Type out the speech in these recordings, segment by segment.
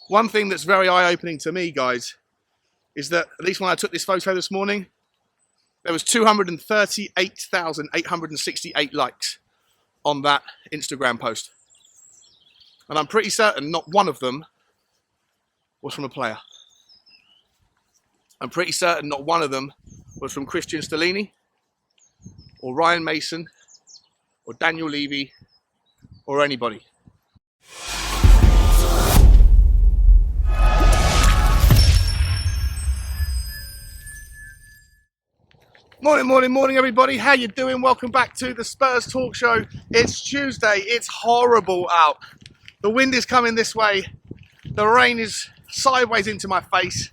One thing that's very eye-opening to me, guys, is that, at least when I took this photo this morning, there was 238,868 likes on that Instagram post. And I'm pretty certain not one of them was from a player. I'm pretty certain not one of them was from Christian STELLINI, or Ryan Mason, or Daniel Levy, or anybody. Morning, everybody. How you doing? Welcome back to the Spurs Talk Show. It's Tuesday. It's horrible out. The wind is coming this way. The rain is sideways into my face.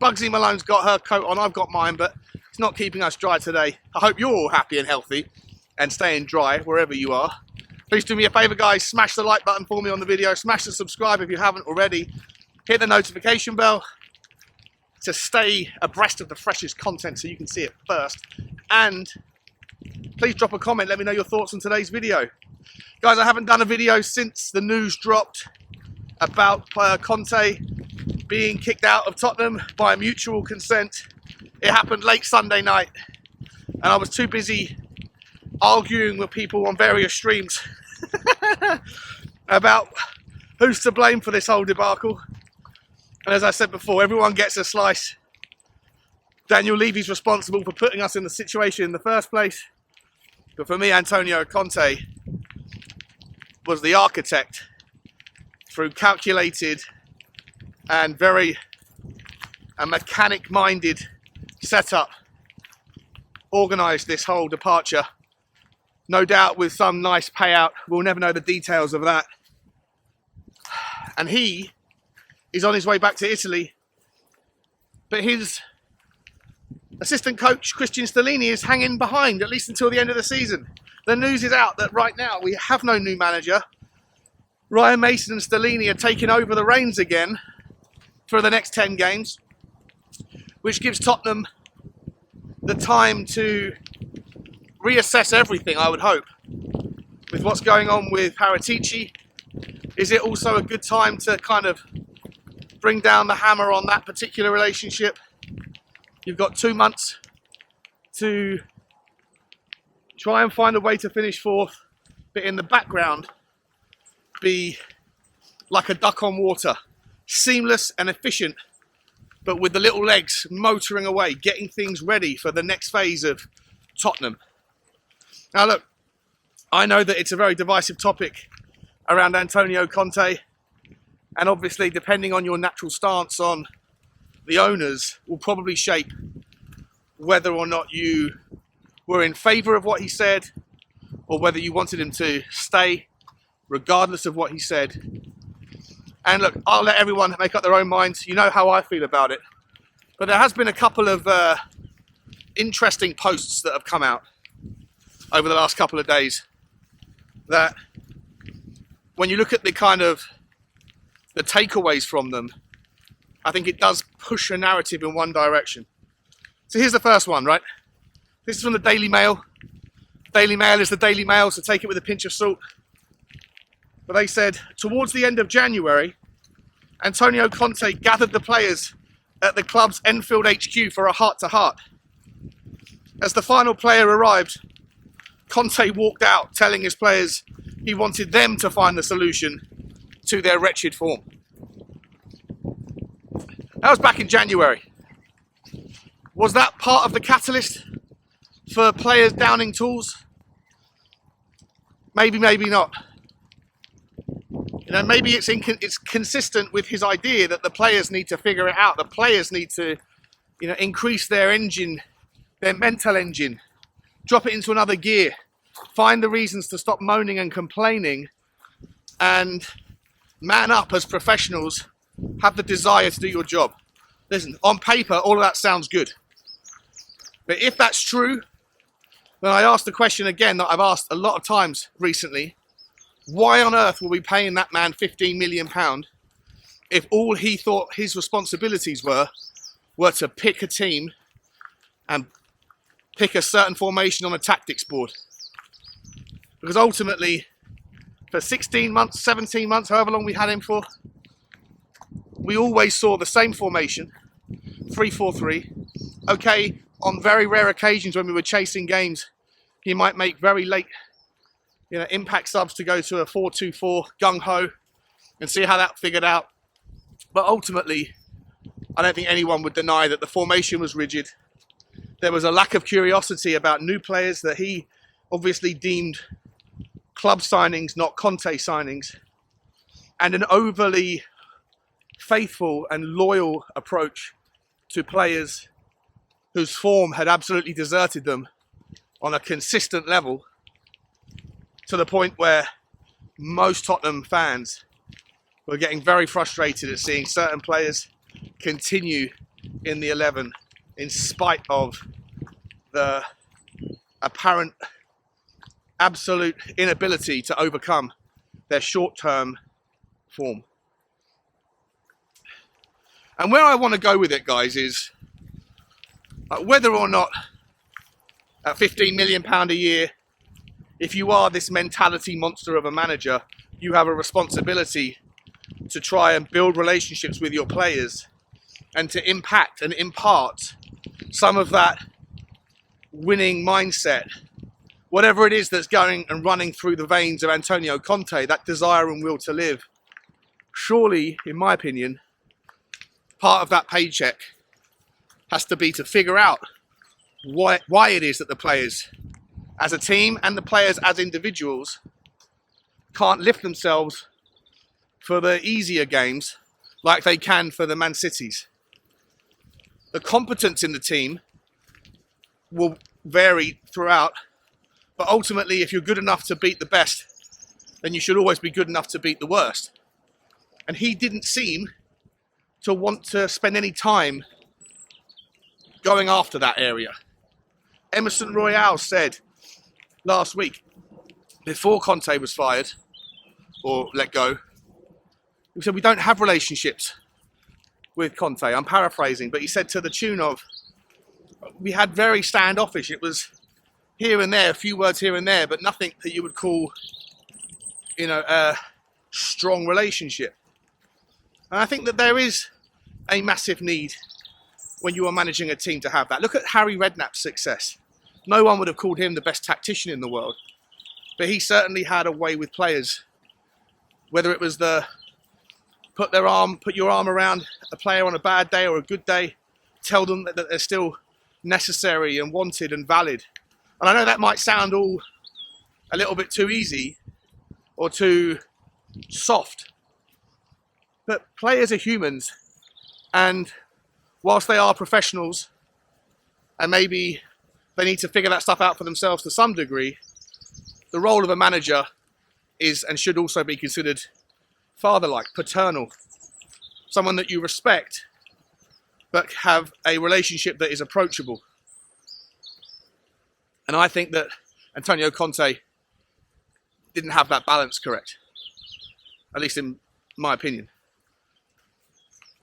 Bugsy Malone's got her coat on. I've got mine, but it's not keeping us dry today. I hope you're all happy and healthy and staying dry wherever you are. Please do me a favor, guys. Smash the like button for me on the video. Smash the subscribe if you haven't already. Hit the notification bell to stay abreast of the freshest content so you can see it first. And please drop a comment. Let me know your thoughts on today's video. Guys, I haven't done a video since the news dropped about Conte being kicked out of Tottenham by mutual consent. It happened late Sunday night, and I was too busy arguing with people on various streams about who's to blame for this whole debacle. And as I said before, everyone gets a slice. Daniel Levy's responsible for putting us in the situation in the first place. But for me, Antonio Conte was the architect through calculated and very mechanic-minded setup, organised this whole departure. No doubt with some nice payout. We'll never know the details of that. And he is on his way back to Italy. But his assistant coach, Christian STELLINI, is hanging behind, at least until the end of the season. The news is out that right now we have no new manager. Ryan Mason and STELLINI are taking over the reins again for the next 10 games, which gives Tottenham the time to reassess everything, I would hope. With what's going on with Paratici, is it also a good time to kind of bring down the hammer on that particular relationship? You've got 2 months to try and find a way to finish fourth, but in the background, be like a duck on water, seamless and efficient, but with the little legs motoring away, getting things ready for the next phase of Tottenham. Now look, I know that it's a very divisive topic around Antonio Conte, and obviously depending on your natural stance on the owners will probably shape whether or not you were in favour of what he said or whether you wanted him to stay regardless of what he said. And look, I'll let everyone make up their own minds. You know how I feel about it. But there has been a couple of interesting posts that have come out over the last couple of days that when you look at the kind of the takeaways from them, I think it does push a narrative in one direction. So here's the first one, right? This is from the Daily Mail. Daily Mail is the Daily Mail, so take it with a pinch of salt. But they said, towards the end of January, Antonio Conte gathered the players at the club's Enfield HQ for a heart-to-heart. As the final player arrived, Conte walked out, telling his players he wanted them to find the solution to their wretched form. That was back in January. Was that part of the catalyst for players downing tools? Maybe, maybe not. You know, maybe it's consistent with his idea that the players need to figure it out. The players need to, increase their engine, their mental engine, drop it into another gear, find the reasons to stop moaning and complaining, and man up as professionals, have the desire to do your job. Listen, on paper, all of that sounds good. But if that's true, then I ask the question again that I've asked a lot of times recently. Why on earth were we paying that man £15 million if all he thought his responsibilities were to pick a team and pick a certain formation on a tactics board? Because ultimately, for 16 months, 17 months, however long we had him for, we always saw the same formation, 3-4-3. Okay, on very rare occasions when we were chasing games, he might make very late, impact subs to go to a 4-2-4 gung-ho and see how that figured out. But ultimately, I don't think anyone would deny that the formation was rigid. There was a lack of curiosity about new players that he obviously deemed club signings, not Conte signings, and an overly faithful and loyal approach to players whose form had absolutely deserted them on a consistent level, to the point where most Tottenham fans were getting very frustrated at seeing certain players continue in the 11 in spite of the apparent absolute inability to overcome their short-term form. And where I want to go with it, guys, is whether or not at £15 million a year, if you are this mentality monster of a manager, you have a responsibility to try and build relationships with your players and to impact and impart some of that winning mindset, whatever it is that's going and running through the veins of Antonio Conte, that desire and will to live. Surely, in my opinion, part of that paycheck has to be to figure out why it is that the players as a team and the players as individuals can't lift themselves for the easier games like they can for the Man Cities. The competence in the team will vary throughout, but ultimately if you're good enough to beat the best, then you should always be good enough to beat the worst. And he didn't seem to want to spend any time going after that area. Emerson Royale said last week, before Conte was fired or let go, he said, we don't have relationships with Conte. I'm paraphrasing, but he said to the tune of, we had very standoffish. It was here and there, a few words here and there, but nothing that you would call, a strong relationship. And I think that there is a massive need when you are managing a team to have that. Look at Harry Redknapp's success. No one would have called him the best tactician in the world, but he certainly had a way with players. Whether it was the put your arm around a player on a bad day or a good day, tell them that they're still necessary and wanted and valid. And I know that might sound all a little bit too easy or too soft, but players are humans, and whilst they are professionals and maybe they need to figure that stuff out for themselves to some degree, the role of a manager is and should also be considered father-like, paternal, someone that you respect but have a relationship that is approachable. And I think that Antonio Conte didn't have that balance correct, at least in my opinion.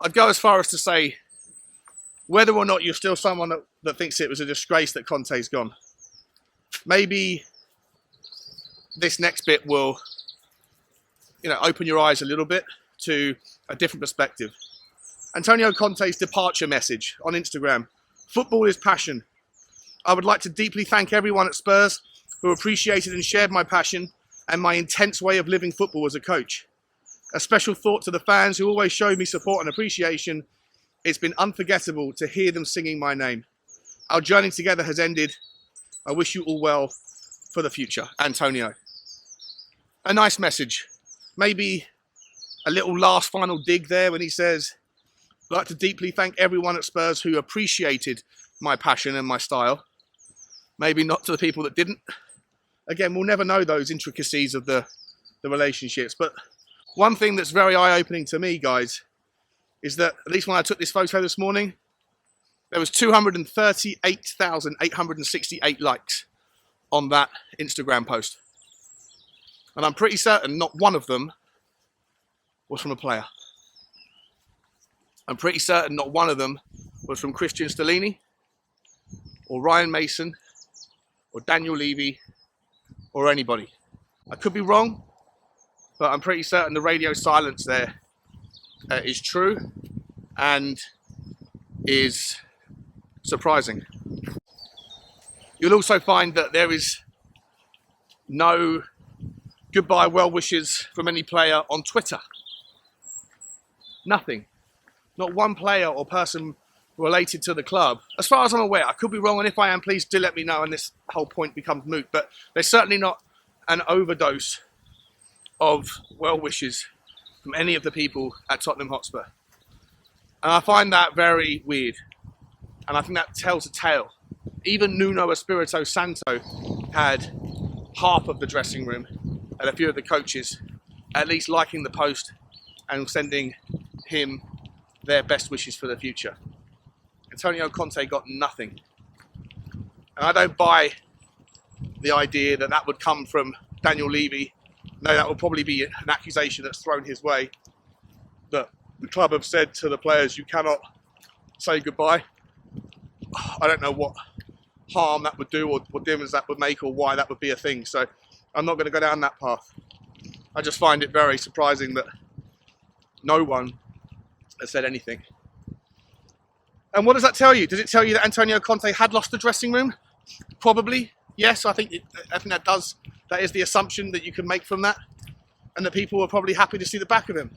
I'd go as far as to say, whether or not you're still someone that thinks it was a disgrace that Conte's gone, maybe this next bit will, open your eyes a little bit to a different perspective. Antonio Conte's departure message on Instagram: football is passion. I would like to deeply thank everyone at Spurs who appreciated and shared my passion and my intense way of living football as a coach. A special thought to the fans who always showed me support and appreciation. It's been unforgettable to hear them singing my name. Our journey together has ended. I wish you all well for the future. Antonio. A nice message. Maybe a little last final dig there when he says, I'd like to deeply thank everyone at Spurs who appreciated my passion and my style. Maybe not to the people that didn't. Again, we'll never know those intricacies of the relationships. But one thing that's very eye-opening to me, guys, is that, at least when I took this photo this morning, there was 238,868 likes on that Instagram post. And I'm pretty certain not one of them was from a player. I'm pretty certain not one of them was from Christian Stellini or Ryan Mason or Daniel Levy or anybody. I could be wrong, but I'm pretty certain the radio silence there is true and is surprising. You'll also find that there is no goodbye well wishes from any player on Twitter. Nothing. Not one player or person related to the club, as far as I'm aware. I could be wrong, and if I am, please do let me know and this whole point becomes moot. But there's certainly not an overdose of well wishes from any of the people at Tottenham Hotspur. And I find that very weird. And I think that tells a tale. Even Nuno Espirito Santo had half of the dressing room and a few of the coaches at least liking the post and sending him their best wishes for the future. Antonio Conte got nothing. And I don't buy the idea that that would come from Daniel Levy. No, that will probably be an accusation that's thrown his way, that the club have said to the players, you cannot say goodbye. I don't know what harm that would do or what difference that would make or why that would be a thing. So I'm not going to go down that path. I just find it very surprising that no one has said anything. And what does that tell you? Does it tell you that Antonio Conte had lost the dressing room? Probably. Yes, I think that does. That is the assumption that you can make from that. And that people were probably happy to see the back of him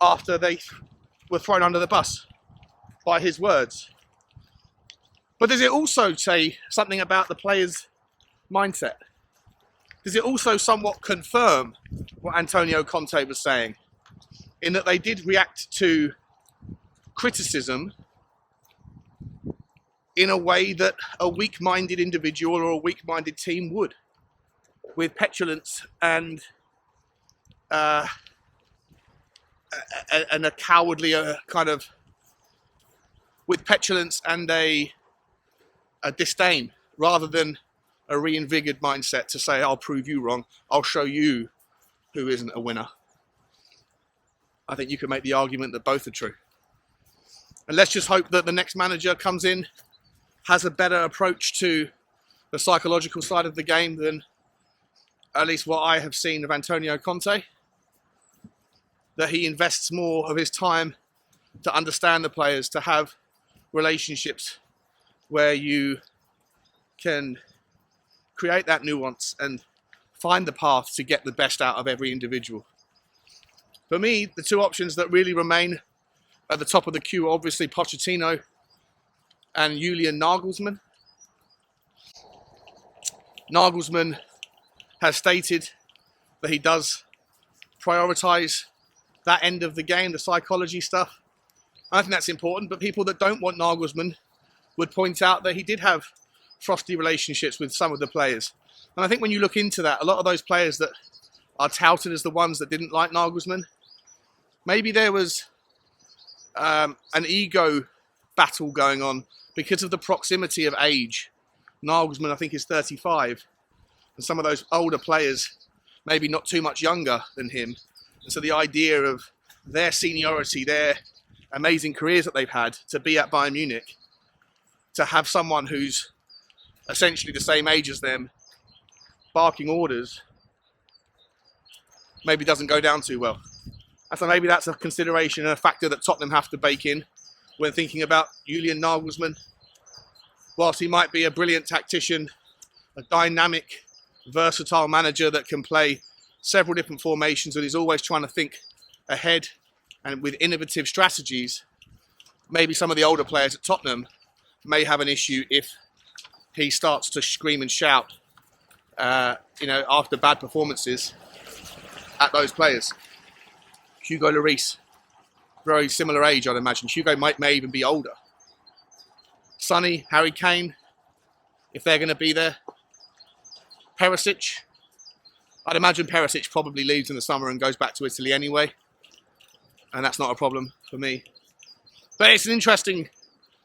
after they were thrown under the bus by his words. But does it also say something about the players' mindset? Does it also somewhat confirm what Antonio Conte was saying, in that they did react to criticism in a way that a weak-minded individual or a weak-minded team would, with petulance and a cowardly kind of, with petulance and a disdain, rather than a reinvigorated mindset to say, I'll prove you wrong, I'll show you who isn't a winner. I think you can make the argument that both are true. And let's just hope that the next manager comes in, has a better approach to the psychological side of the game than at least what I have seen of Antonio Conte. That he invests more of his time to understand the players, to have relationships where you can create that nuance and find the path to get the best out of every individual. For me, the two options that really remain at the top of the queue are obviously Pochettino and Julian Nagelsmann. Nagelsmann has stated that he does prioritise that end of the game, the psychology stuff. I think that's important, but people that don't want Nagelsmann would point out that he did have frosty relationships with some of the players. And I think when you look into that, a lot of those players that are touted as the ones that didn't like Nagelsmann, maybe there was an ego battle going on because of the proximity of age. Nagelsmann, I think, is 35. And some of those older players, maybe not too much younger than him. And so the idea of their seniority, their amazing careers that they've had, to be at Bayern Munich, to have someone who's essentially the same age as them barking orders, maybe doesn't go down too well. And so maybe that's a consideration and a factor that Tottenham have to bake in when thinking about Julian Nagelsmann. Whilst he might be a brilliant tactician, a dynamic, versatile manager that can play several different formations and is always trying to think ahead and with innovative strategies, maybe some of the older players at Tottenham may have an issue if he starts to scream and shout, after bad performances at those players. Hugo Lloris, very similar age, I'd imagine. Hugo may even be older. Sonny, Harry Kane, if they're going to be there. Perisic, I'd imagine Perisic probably leaves in the summer and goes back to Italy anyway. And that's not a problem for me. But it's an interesting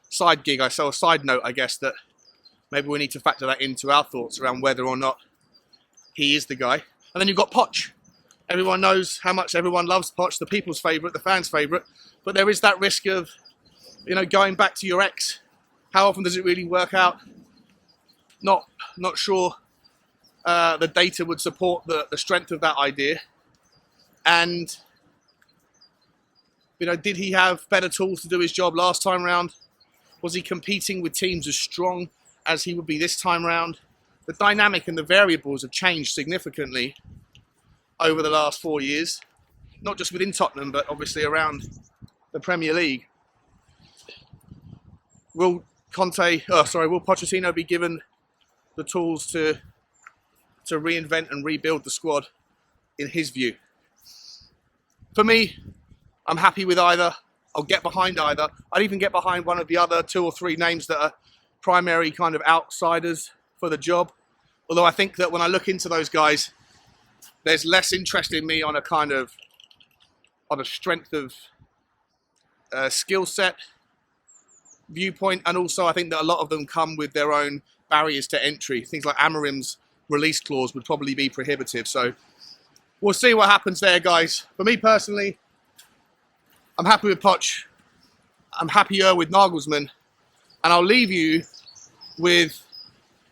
side gig. So a side note, I guess, that maybe we need to factor that into our thoughts around whether or not he is the guy. And then you've got Poch. Everyone knows how much everyone loves Poch, the people's favourite, the fans' favourite. But there is that risk of, going back to your ex. How often does it really work out? Not sure the data would support the strength of that idea. And You know, did he have better tools to do his job last time round? Was he competing with teams as strong as he would be this time round? The dynamic and the variables have changed significantly over the last 4 years, not just within Tottenham, but obviously around the Premier League. Will Pochettino be given the tools to reinvent and rebuild the squad, in his view? For me, I'm happy with either. I'll get behind either. I'd even get behind one of the other 2 or 3 names that are primary kind of outsiders for the job. Although I think that when I look into those guys, there's less interest in me on a strength of skill set viewpoint. And also I think that a lot of them come with their own barriers to entry. Things like Amorim's release clause would probably be prohibitive. So we'll see what happens there, guys. For me personally, I'm happy with Poch. I'm happier with Nagelsmann. And I'll leave you with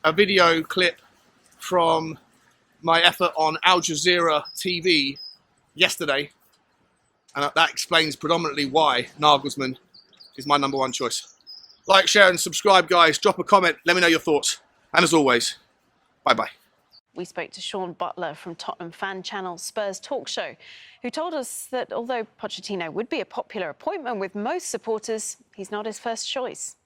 a video clip from my effort on Al Jazeera TV yesterday. And that explains predominantly why Nagelsmann is my number 1 choice. Like, share and subscribe, guys. Drop a comment. Let me know your thoughts. And as always, bye-bye. We spoke to Sean Butler from Tottenham fan channel SpursTalkShow, who told us that although Pochettino would be a popular appointment with most supporters, he's not his first choice.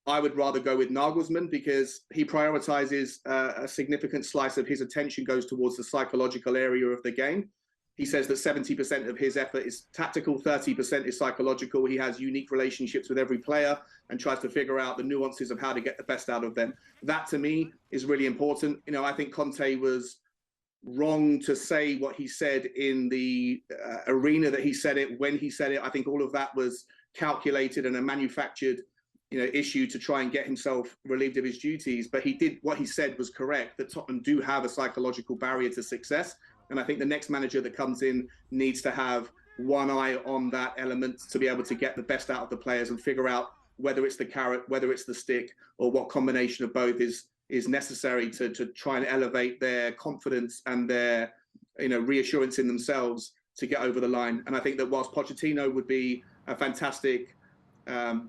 I would rather go with Nagelsmann because he prioritises a significant slice of his attention goes towards the psychological area of the game. He says that 70% of his effort is tactical, 30% is psychological. He has unique relationships with every player and tries to figure out the nuances of how to get the best out of them. That, to me, is really important. You know, I think Conte was wrong to say what he said in the arena that he said it, when he said it. I think all of that was calculated and a manufactured issue to try and get himself relieved of his duties. But what he said was correct, that Tottenham do have a psychological barrier to success. And I think the next manager that comes in needs to have one eye on that element to be able to get the best out of the players and figure out whether it's the carrot, whether it's the stick, or what combination of both is necessary to try and elevate their confidence and their reassurance in themselves to get over the line. And I think that whilst Pochettino would be a fantastic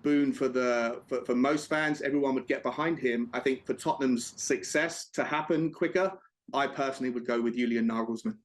boon for most fans, everyone would get behind him. I think for Tottenham's success to happen quicker, I personally would go with Julian Nagelsmann.